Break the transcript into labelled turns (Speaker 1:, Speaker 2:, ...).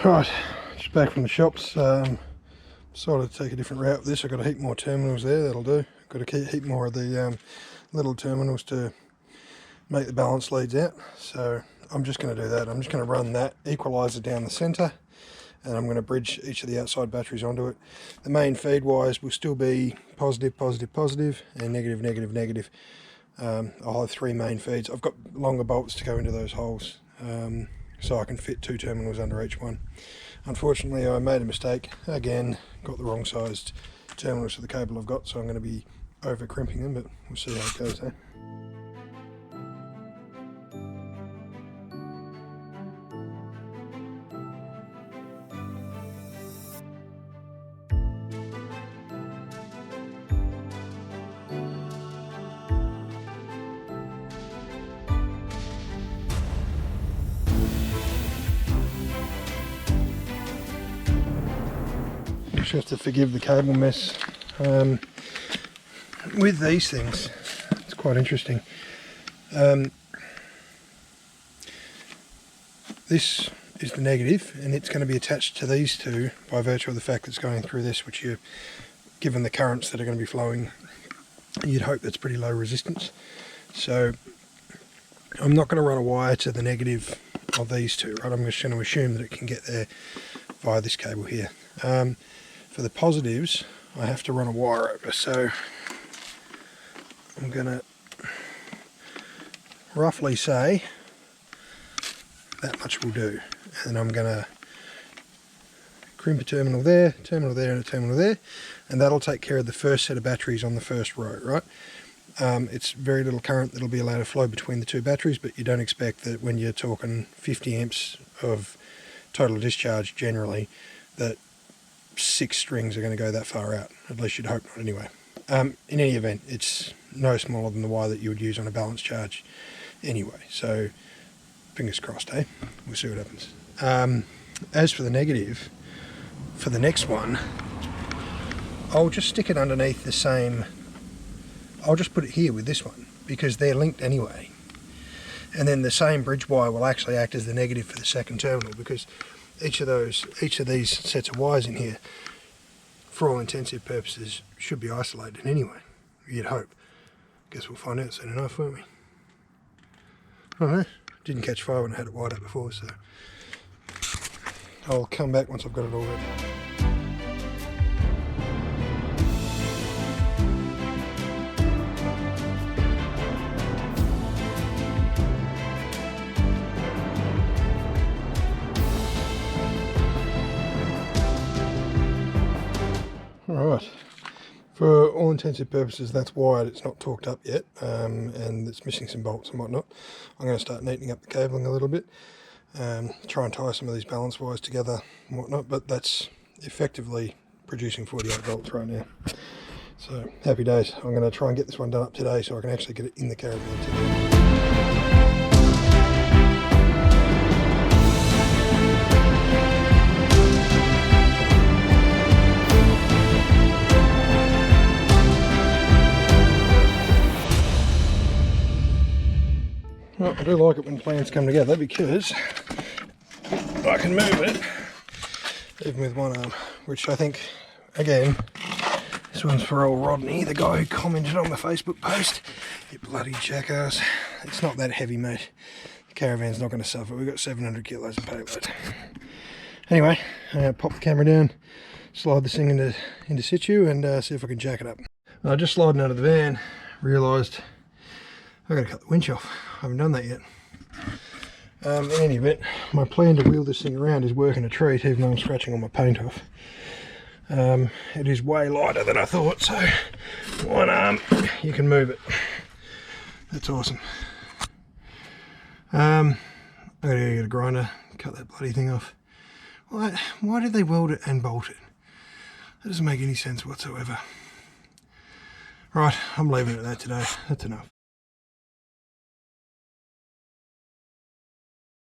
Speaker 1: Right, just back from the shops. Decided to take a different route with this. I've got a heap more terminals there, that'll do. I've got a heap more of the little terminals to make the balance leads out. So I'm just going to do that. I'm just going to run that equalizer down the centre, and I'm going to bridge each of the outside batteries onto it. The main feed wires will still be positive, positive, positive, and negative, negative, negative. I'll have 3 main feeds. I've got longer bolts to go into those holes, so I can fit 2 terminals under each one. Unfortunately, I made a mistake again, got the wrong sized terminals for the cable I've got, so I'm going to be over crimping them, but we'll see how it goes, eh? Just have to forgive the cable mess. With these things, it's quite interesting. This is the negative, and it's going to be attached to these two by virtue of the fact that it's going through this, which you, given the currents that are going to be flowing, you'd hope that's pretty low resistance. So I'm not going to run a wire to the negative of these two, right? I'm just going to assume that it can get there via this cable here. For the positives, I have to run a wire over, so I'm going to roughly say that much will do, and I'm going to crimp a terminal there, and a terminal there, and that'll take care of the first set of batteries on the first row, right? It's very little current that'll be allowed to flow between the 2 batteries, but you don't expect that when you're talking 50 amps of total discharge generally, that 6 strings are going to go that far out. At least you'd hope not anyway. In any event, it's no smaller than the wire that you would use on a balance charge anyway, so fingers crossed, eh? We'll see what happens. As for the negative, for the next one, I'll just stick it underneath the same, I'll just put it here with this one, because they're linked anyway. And then the same bridge wire will actually act as the negative for the second terminal, because each of these sets of wires in here, for all intensive purposes, should be isolated anyway, you'd hope. Guess we'll find out soon enough, won't we? I don't know. Didn't catch fire when I had it wired up before, so I'll come back once I've got it all ready. Alright, for all intensive purposes that's wired, it's not torqued up yet, and it's missing some bolts and whatnot. I'm going to start neatening up the cabling a little bit, try and tie some of these balance wires together and whatnot, but that's effectively producing 48 volts right now. So, happy days. I'm going to try and get this one done up today so I can actually get it in the caravan today. Well, I do like it when plans come together because I can move it even with one arm, which I think, again, this one's for old Rodney, the guy who commented on the Facebook post. You bloody jackass. It's not that heavy, mate. The caravan's not going to suffer. We've got 700 kilos of payload. Anyway, pop the camera down, slide this thing into situ, and see if I can jack it up. Just sliding out of the van, realised I've got to cut the winch off. I haven't done that yet. In any event, my plan to wheel this thing around is working a treat, even though I'm scratching all my paint off. It is way lighter than I thought, so one arm, you can move it. That's awesome. I gotta go get a grinder, cut that bloody thing off. Why did they weld it and bolt it? That doesn't make any sense whatsoever. Right, I'm leaving it at that today. That's enough.